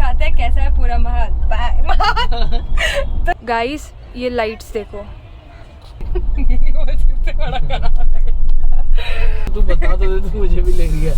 दिखाते हैं कैसा है पूरा महल। तो गाइस ये लाइट्स देखो। तू बता तो दे, तू मुझे भी ले गया।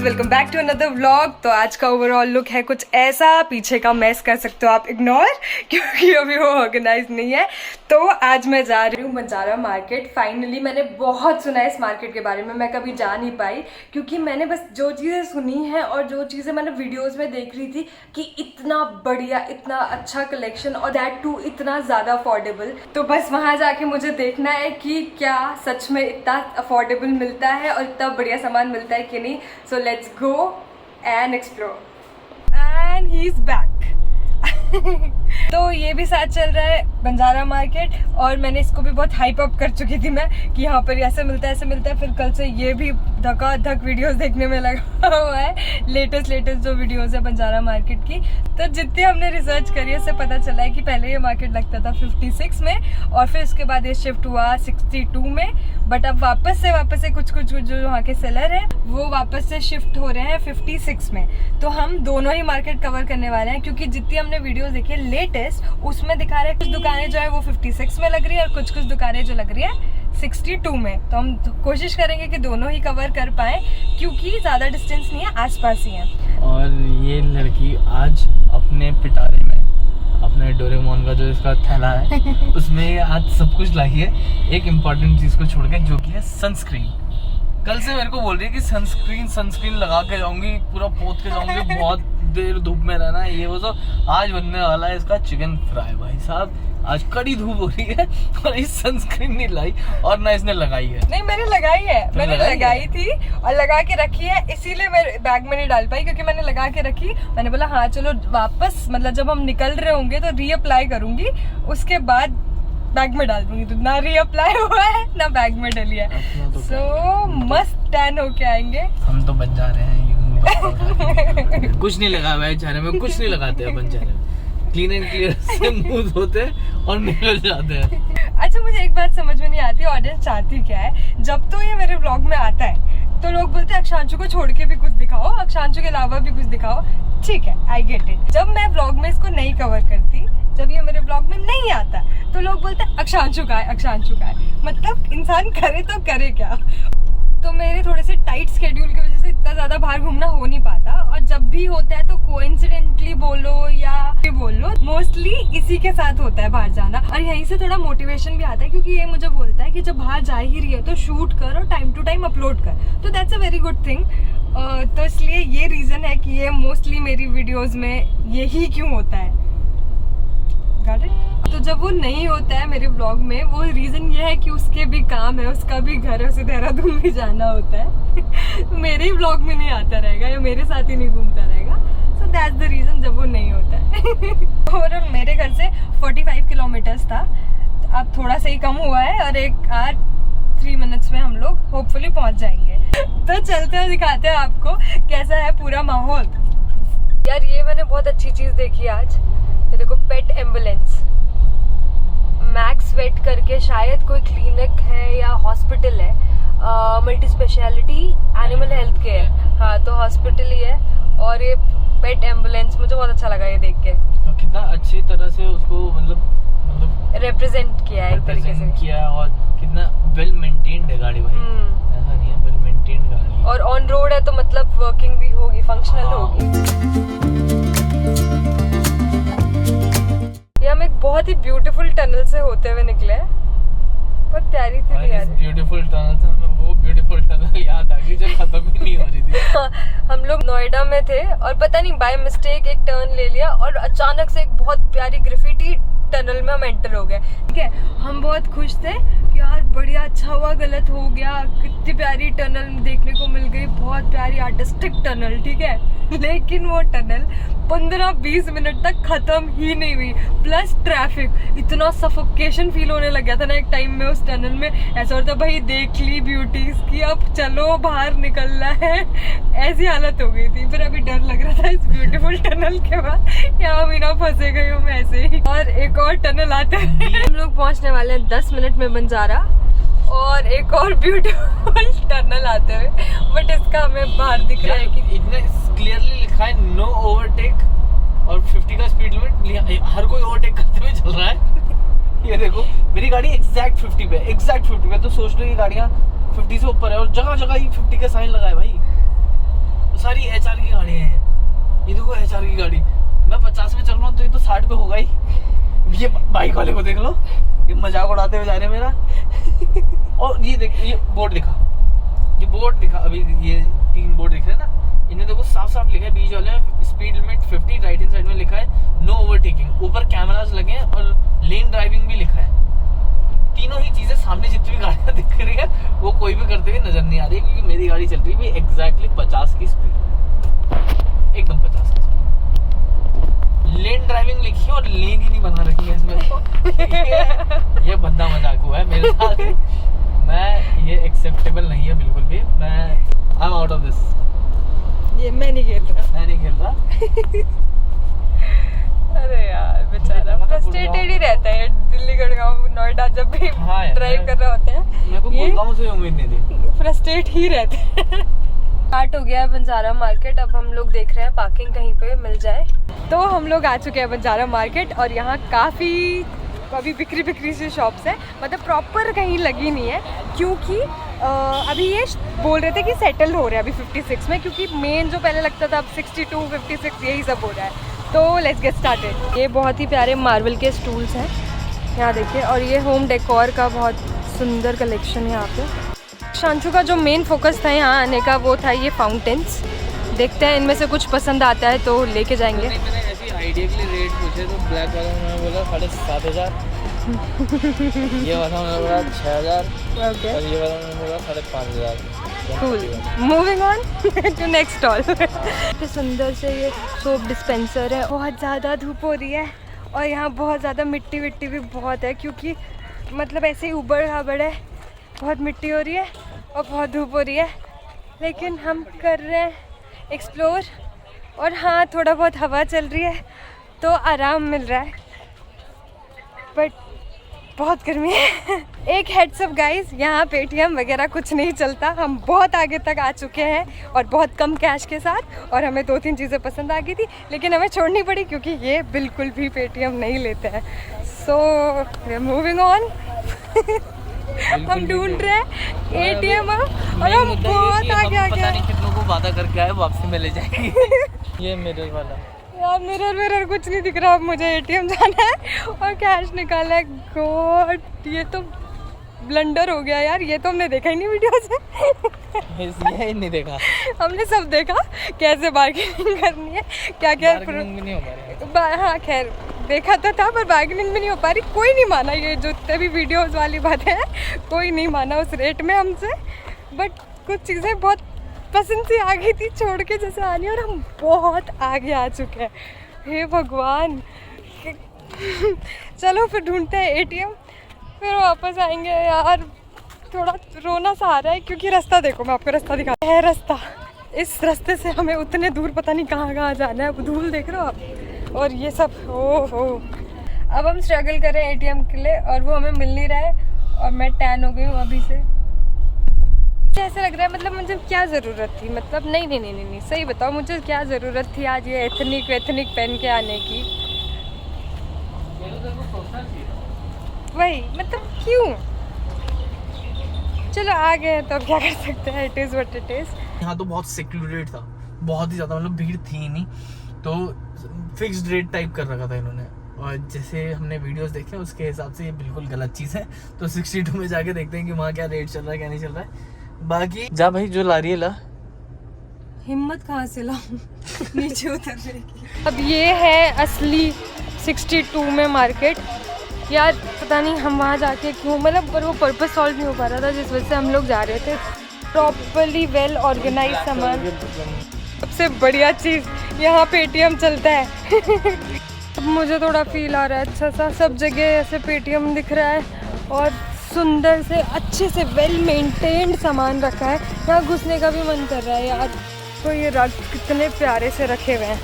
Welcome back to another vlog. तो आज का ओवरऑल लुक है कुछ ऐसा, पीछे का मैस कर सकते हो आप इग्नोर, क्योंकि अभी वो ऑर्गेनाइज नहीं है। तो आज मैं जा रही हूँ बंजारा मार्केट। फाइनली मैंने बहुत सुना है इस मार्केट के बारे में, मैं कभी जा नहीं पाई क्योंकि मैंने बस जो चीज़ें सुनी हैं और जो चीज़ें मैंने वीडियोज़ में देख रही थी कि इतना बढ़िया, इतना अच्छा कलेक्शन और दैट टू इतना ज़्यादा अफोर्डेबल। तो बस वहाँ जाके मुझे देखना है कि क्या सच में इतना अफोर्डेबल मिलता है और इतना बढ़िया सामान मिलता है कि नहीं। सो let's go and explore and he's back। तो ये भी साथ चल रहा है बंजारा मार्केट और मैंने इसको भी बहुत हाइप अप कर चुकी थी मैं कि यहाँ पर ऐसे मिलता है ऐसे मिलता है। फिर कल से ये भी धक वीडियोस देखने में लगा हुआ है, लेटेस्ट जो वीडियोस है बंजारा मार्केट की। तो जितनी हमने रिसर्च करी है उससे पता चला है कि पहले ये मार्केट लगता था 56 में और फिर उसके बाद ये शिफ्ट हुआ 62 में। बट अब वापस से कुछ जो वहाँ के सेलर है वो वापस से शिफ्ट हो रहे हैं 56 में। तो हम दोनों ही मार्केट कवर करने वाले हैं क्योंकि जितनी हमने वीडियोस देखी लेटेस्ट उसमें दिखा रहे हैं कुछ दुकानें जो है वो 56 में लग रही है और कुछ दुकानें जो लग रही है 62 में। तो हम कोशिश करेंगे कि दोनों ही कवर कर पाए क्योंकि ज़्यादा डिस्टेंस नहीं है, आसपास ही है। और ये लड़की आज अपने पिटारे में अपने डोरेमोन का जो इसका थैला है उसमें आज सब कुछ लाई है, एक इम्पोर्टेंट चीज़ को छोड़ के, जो कि है सनस्क्रीन। कल से मेरे को बोल रही है कि सनस्क्रीन लगा के जाऊंगी, पूरा पोत के जाऊंगी, बहुत देर धूप में रहना है, ये वो सब। आज बनने वाला है इसका चिकन फ्राई। भाई साहब आज कड़ी धूप हो रही है और इस सनस्क्रीन नहीं लाई और ना इसने लगाई है। नहीं मैंने लगाई है, मैंने लगाई थी और लगा के रखी है, इसीलिए मेरे बैग में नहीं डाल पाई क्योंकि मैंने लगा के रखी। मैंने बोला हाँ चलो वापस मतलब जब हम निकल रहे होंगे तो रीअप्लाई करूंगी, उसके बाद बैग में डाल दूंगी। तो ना रीअप्लाई हुआ है ना बैग में डली है। सो मस्त टैन होके आएंगे। हम तो बन जा रहे हैं कुछ नहीं लगा हुआ है चेहरे में, कुछ नहीं लगाते अपन चेहरे में, क्लीन एंड क्लियर से मुंह धोते हैं और निकल जाते हैं। अच्छा मुझे एक बात समझ में नहीं आती, ऑडियंस चाहती क्या है। जब तो ये मेरे व्लॉग में आता है तो लोग बोलते हैं अक्षांशु को छोड़ के भी कुछ दिखाओ, अक्षांशु के अलावा भी कुछ दिखाओ। ठीक है, आई गेट इट। जब मैं व्लॉग में इसको नहीं कवर करती, जब ये मेरे ब्लॉग में नहीं आता तो लोग बोलते हैं अक्षांशु का है। मतलब इंसान करे तो करे क्या। तो मेरे थोड़े से टाइट स्केड्यूल की वजह से इतना ज़्यादा बाहर घूमना हो नहीं पाता और जब भी होता है तो कोइंसिडेंटली बोलो या बोलो, मोस्टली इसी के साथ होता है बाहर जाना। और यहीं से थोड़ा मोटिवेशन भी आता है क्योंकि ये मुझे बोलता है कि जब बाहर जा ही रही है तो शूट कर और टाइम टू टाइम अपलोड कर। तो that's a very good thing. तो इसलिए ये रीज़न है कि ये मोस्टली मेरी वीडियोज़ में यही क्यों होता है। Got it? तो जब वो नहीं होता है मेरे ब्लॉग में, वो रीज़न ये है कि उसके भी काम है, उसका भी घर है, उसे देहरादून भी जाना होता है। तो मेरे ही ब्लॉग में नहीं आता रहेगा या मेरे साथ ही नहीं घूमता रहेगा। सो दैट्स द रीज़न जब वो नहीं होता है। और मेरे घर से 45 किलोमीटर्स था, अब थोड़ा सा ही कम हुआ है और 1 आवर 3 मिनट्स में हम लोग होपफुली पहुँच जाएंगे। तो चलते हैं, दिखाते हैं आपको कैसा है पूरा माहौल। यार ये मैंने बहुत अच्छी चीज़ देखी आज, ये देखो पेट एम्बुलेंस। मैक्स वेट करके शायद कोई क्लिनिक है या हॉस्पिटल है, multi speciality animal health care. हाँ तो हॉस्पिटल ही है और ये पेट एम्बुलेंस मुझे बहुत अच्छा लगा ये देख के। तो कितना अच्छी तरह से उसको मतलब रिप्रेजेंट किया है एक तरीके से किया और कितना वेल मेंटेन्ड है गाड़ी भाई। ऐसा नहीं है, वेल मेंटेन्ड गाड़ी और ऑन रोड है तो मतलब वर्किंग भी होगी, फंक्शनल होगी। हम एक बहुत ही ब्यूटीफुल टनल से होते हुए निकले, बहुत प्यारी थी यार। ब्यूटीफुल टनल से हमें वो ब्यूटीफुल टनल याद आ गई जो खत्म ही नहीं हो रही थी। हम लोग नोएडा में थे और पता नहीं बाय मिस्टेक एक टर्न ले लिया और अचानक से एक बहुत प्यारी ग्राफिटी टनल में हम एंटर हो गए। ठीक है, हम बहुत खुश थे कि यार बढ़िया, अच्छा हुआ गलत हो गया, कितनी प्यारी टनल देखने को मिल गई, बहुत प्यारी आर्टिस्टिक टनल। ठीक है, लेकिन वो टनल 15-20 मिनट तक खत्म ही नहीं हुई। प्लस ट्रैफिक, इतना सफोकेशन फील होने लग गया था ना एक टाइम में उस टनल में। ऐसा होता भाई देख ली ब्यूटीज की, अब चलो बाहर निकलना है, ऐसी हालत हो गई थी। फिर अभी डर लग रहा था इस ब्यूटीफुल टनल के बाद, यहाँ भी ना फंसे गई हूँ मैं ऐसे ही। और एक और टनल आता है, हम लोग पहुँचने वाले हैं 10 मिनट में बंजारा, और एक और ब्यूटीफुल टनल आते हुए, बट इसका हमें बाहर दिख रहा है कि इतने क्लियरली लिखा है नो ओवरटेक और 50 का स्पीड लिमिट। हर कोई ओवरटेक करते हुए चल रहा है। ये देखो मेरी गाड़ी एग्जैक्ट 50 पे, तो सोच लो ये गाड़ियाँ 50 से ऊपर है और जगह जगह ही 50 का साइन लगा है भाई। तो सारी HR की गाड़ियाँ हैं। ये देखो HR की गाड़ी, मैं 50 में चल रहा हूँ तो ये तो 60 पे होगा ही। ये बाइक वाले को देख लो, ये मजाक उड़ाते हुए जा रहे हैं मेरा। और ये देख, ये बोर्ड दिखा, अभी ये 3 बोर्ड दिख रहे हैं ना, इन्हें देखो साफ साफ लिखा है बीच वाले में speed limit 50, right hand side में लिखा है नो ओवरटेकिंग। ऊपर कैमरास लगे हैं और लेन ड्राइविंग भी लिखा है। तीनों ही चीजें सामने जितनी भी गाड़ियां दिख रही है वो कोई भी करते हुए नजर नहीं आ रही, क्योंकि मेरी गाड़ी चल रही है एग्जैक्टली 50 की स्पीड, एकदम 50 की स्पीड। लेन ड्राइविंग लिखी है और लेन ही नहीं बना रखी है इसमें तो। ये बंदा मजाक हुआ है मेरे साथ, मैं ये एक्सेप्टेबल नहीं है बिल्कुल भी। I am out of this. ये मैं नहीं खेल रहा। अरे यार बेचारा फ्रस्ट्रेटेड ही रहता है दिल्ली, गुड़गांव, नोएडा जब भी ड्राइव कर रहे होते हैं। मेरे को गुड़गांव से उम्मीद नहीं थी। फ्रस्ट्रेट ही रहते हैं। स्टार्ट हो गया है बंजारा मार्केट। अब हम लोग देख रहे हैं पार्किंग कहीं पे मिल जाए। तो हम लोग आ चुके हैं बंजारा मार्केट, और यहाँ काफ़ी अभी बिक्री सी शॉप्स है, मतलब प्रॉपर कहीं लगी नहीं है, क्योंकि अभी ये बोल रहे थे कि सेटल हो रहा है अभी 56 में, क्योंकि मेन जो पहले लगता था अब 62, 56 यही सब हो रहा है। तो लेट्स गेट स्टार्टेड। ये बहुत ही प्यारे मार्बल के स्टूल्स हैं यहाँ देखिए, और ये होम डेकोर का बहुत सुंदर कलेक्शन है यहाँ पे। शांशु का जो मेन फोकस था यहाँ आने का वो था ये फाउंटेन्स। देखते हैं इनमें से कुछ पसंद आता है तो लेके जाएंगे। मैंने ऐसी आइडिया के लिए रेट पूछे तो ब्लैक वाला उन्होंने बोला 7,500, ये वाला उन्होंने बोला 6,000, और ये वाला उन्होंने बोला 5,500। Cool, moving on to next stall. सुंदर से ये सोप डिस्पेंसर है। बहुत ज़्यादा धूप हो रही है और यहाँ बहुत ज़्यादा मिट्टी भी बहुत है, क्योंकि मतलब ऐसे ही उबड़ खाबड़ है, बहुत मिट्टी हो रही है और बहुत धूप हो रही है, लेकिन हम कर रहे हैं एक्सप्लोर। और हाँ, थोड़ा बहुत हवा चल रही है तो आराम मिल रहा है, बट बहुत गर्मी है। एक हेड्स अप गाइस, यहाँ पेटीएम वगैरह कुछ नहीं चलता। हम बहुत आगे तक आ चुके हैं और बहुत कम कैश के साथ, और हमें 2-3 चीज़ें पसंद आ गई थी, लेकिन हमें छोड़नी पड़ी क्योंकि ये बिल्कुल भी पेटीएम नहीं लेते हैं। So we are moving on. हम ढूंढ रहे हैं एटीएम और हम बहुत आगे आ गए। पता नहीं कितनों को वादा करके आए वापसी में ले जाएंगे। ये मिरर वाला यार, मिरर कुछ नहीं दिख रहा। अब मुझे एटीएम जाना है और कैश निकालना है। गॉड, ये तो ब्लंडर हो गया यार, ये तो हमने देखा ही नहीं वीडियो से। ये नहीं देखा, हमने सब देखा कैसे बार्गेनिंग करनी है, क्या क्या नहीं हो हाँ खैर देखा तो था, पर बार्गेनिंग भी नहीं हो पा रही। कोई नहीं माना, ये जो भी वीडियोस वाली बातें हैं, कोई नहीं माना उस रेट में हमसे। बट कुछ चीज़ें बहुत पसंद से आ गई थी छोड़ के जैसे आनी, और हम बहुत आगे आ चुके हैं। हे भगवान। चलो फिर ढूंढते हैं एटीएम, फिर वापस आएंगे। यार थोड़ा रोना सा आ रहा है, क्योंकि रास्ता देखो, मैं आपको रास्ता दिखाता है। रास्ता, इस रास्ते से हमें उतने दूर पता नहीं कहाँ जाना है। धूल देख रहे हो आप, और ये सब ओहो। अब हम स्ट्रगल कर रहे हैं एटीएम के लिए, और वो हमें मिल नहीं रहा है, और मैं टैन हो गई हूँ अभी से। ऐसा लग रहा है, मतलब मुझे क्या ज़रूरत थी, मतलब नहीं, सही बताओ, मुझे क्या ज़रूरत थी आज ये एथनिक पहन के आने की। वही, मतलब क्यों। चलो आ गए तो अब क्या कर सकते हैं, it is what it is. यहाँ तो बहुत सिक्योरेट था, बहुत ही ज़्यादा, मतलब भीड़ थी नहीं, तो फिक्स्ड रेट टाइप कर रखा था इन्होंने। और जैसे हमने वीडियोस देखे उसके हिसाब से ये बिल्कुल गलत चीज़ है। तो 62 में जाके देखते हैं कि वहाँ क्या रेट चल रहा है, क्या नहीं चल रहा है। बाकी जा भाई, जो ला रही है ला। हिम्मत कहाँ से लाऊं नीचे उतरने की। अब ये है असली 62 में मार्केट। यार पता नहीं हम वहाँ जाके क्यों, मतलब पर वो पर्पस सॉल्व नहीं हो पा रहा था, जिस वजह से हम लोग जा रहे थे। प्रॉपरली वेल ऑर्गेनाइज सामान। सबसे बढ़िया चीज़ यहाँ पेटीएम चलता है। अब मुझे थोड़ा फील आ रहा है अच्छा सा, सब जगह ऐसे पेटीएम दिख रहा है और सुंदर से अच्छे से वेल मेंटेन्ड सामान रखा है। यहाँ घुसने का भी मन कर रहा है यार। तो ये रग कितने प्यारे से रखे हुए हैं,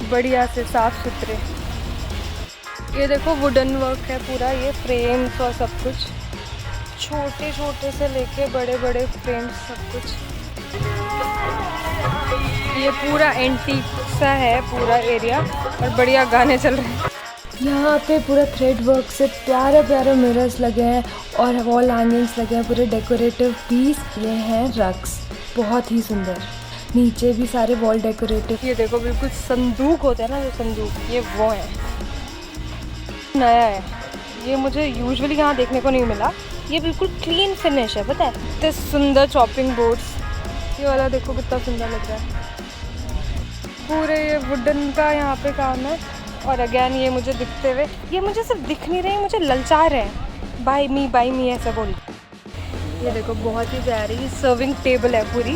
बढ़िया से साफ सुथरे। ये देखो वुडन वर्क है पूरा, ये फ्रेम्स और सब कुछ, छोटे छोटे से लेके बड़े बड़े फ्रेम्स सब कुछ। ये पूरा एंटीक सा है पूरा एरिया और बढ़िया गाने चल रहे हैं। यहाँ पे पूरा थ्रेड वर्क से प्यारे प्यारे मिरर्स लगे हैं और वॉल हैंगिंग्स लगे हैं, पूरे डेकोरेटिव पीस। ये हैं रग्स, बहुत ही सुंदर। नीचे भी सारे वॉल डेकोरेटिव। ये देखो बिल्कुल संदूक होता है ना, जो संदूक, ये वो है, नया है। ये मुझे यूजुअली यहाँ देखने को नहीं मिला। ये बिल्कुल क्लीन फिनिश है, पता है। इतने सुंदर चॉपिंग बोर्ड्स, ये वाला देखो कितना सुंदर लग रहा है। पूरे ये वुडन का यहाँ पे काम है। और अगेन ये मुझे दिखते हुए, ये मुझे सिर्फ दिख नहीं रहे, मुझे ललचा रहे हैं, बाय मी ऐसा बोल। ये देखो बहुत ही प्यारी सर्विंग टेबल है पूरी,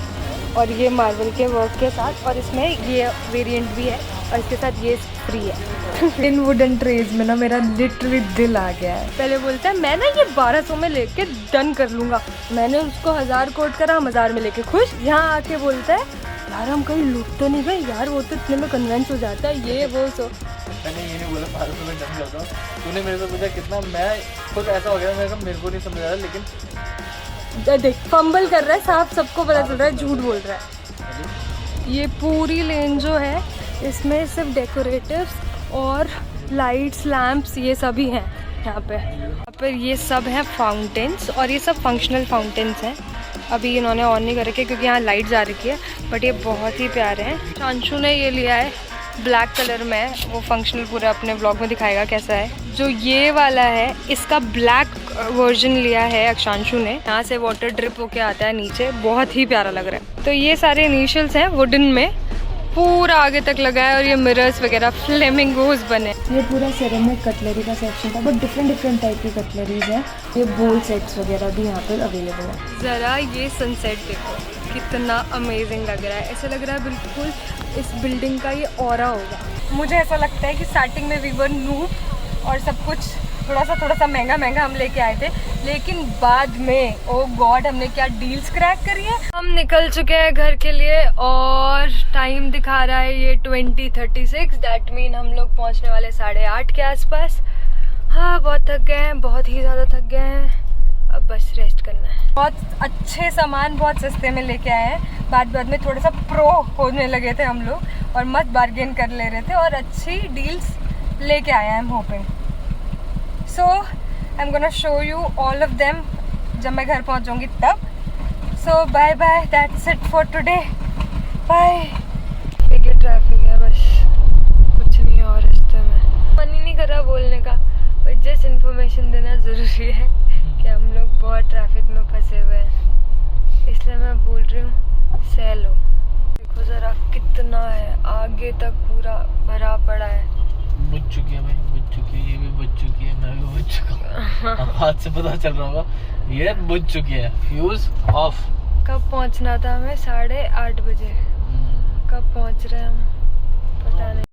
और ये मार्बल के वर्क के साथ, और इसमें ये वेरिएंट भी है और इसके साथ ये फ्री है। इन वुडन ट्रेज में ना मेरा लिटरली दिल आ गया है। पहले बोलता है मैं ना ये 1200 में लेके डन कर लूँगा, मैंने उसको 1000 कोट करा, हम 1000 में लेके खुश। यहाँ आके बोलता है यार हम कहीं लूट तो नहीं गए यार, वो तो इतने में कन्वेंस हो जाता है, ये वो सो। मैंने ये नहीं बोला 1200 में डन करता हूँ, तूने मेरे से पूछा कितना, मैं खुद ऐसा हो गया, मेरे को नहीं समझ आ रहा, लेकिन देख फंबल कर रहा है, साफ सबको पता चल रहा है, झूठ बोल रहा है। ये पूरी लेन जो है इसमें सिर्फ डेकोरेटिव्स और लाइट्स लैम्प्स ये सभी हैं यहाँ पे ये सब हैं फाउंटेन्स, और ये सब फंक्शनल फाउंटेन्स हैं। अभी इन्होंने ऑन नहीं कर रखे क्योंकि यहाँ लाइट जा रखी है, बट ये बहुत ही प्यारे हैं। शांशु ने ये लिया है ब्लैक कलर में, वो फंक्शनल पूरा अपने ब्लॉग में दिखाएगा कैसा है। जो ये वाला है इसका ब्लैक वर्जन लिया है अक्षांशु ने, यहाँ से वाटर ड्रिप होके आता है नीचे, बहुत ही प्यारा लग रहा है। तो ये सारे इनिशियल्स हैं वुडन में, पूरा आगे तक लगा है, और ये मिरर्स वगैरह फ्लेमिंगोज बने। ये पूरा सेरेमिक कटलरी का सेक्शन था, बहुत डिफरेंट टाइप की कटलरीज हैं। ये बोल सेट्स वगैरह भी यहाँ पर अवेलेबल है। ज़रा ये सनसेट देखो कितना अमेजिंग लग रहा है, ऐसा लग रहा है बिल्कुल इस बिल्डिंग का ये ऑरा होगा। मुझे ऐसा लगता है कि स्टार्टिंग में वी वर नूब और सब कुछ थोड़ा सा महंगा हम लेके आए थे, लेकिन बाद में ओ गॉड हमने क्या डील्स क्रैक करी है। हम निकल चुके हैं घर के लिए और टाइम दिखा रहा है ये 20:36, दैट मीन हम लोग पहुंचने वाले 8:30 के आसपास। हाँ बहुत थक गए हैं, बहुत ही ज़्यादा थक गए हैं, अब बस रेस्ट करना है। बहुत अच्छे सामान बहुत सस्ते में लेके आए हैं, बाद में थोड़ा सा प्रो होने लगे थे हम लोग और मत बार्गेन कर ले रहे थे और अच्छी डील्स लेके आए हैं। I am hoping so I am gonna show you all of them जब मैं घर पहुंचूंगी तब। So bye bye, that's it for today, bye. ये ट्रैफिक है बस, कुछ नहीं और रास्ते में। मन ही नहीं कर रहा बोलने का, बट जस्ट इन्फॉर्मेशन देना ज़रूरी है कि हम लोग बहुत ट्रैफिक में फंसे हुए हैं, इसलिए मैं बोल रही हूँ सह लो। देखो ज़रा कितना है, आगे तक पूरा भरा पड़ा है। बुझ चुकी है भाई, बुझ चुकी है, ये भी बुझ चुकी है, मैं भी बुझ चुका हूँ। हाथ से पता चल रहा होगा, ये बुझ चुकी है, फ्यूज ऑफ। कब पहुँचना था हमें? 8:30 बजे। कब पहुँच रहे हैं हम पता नहीं।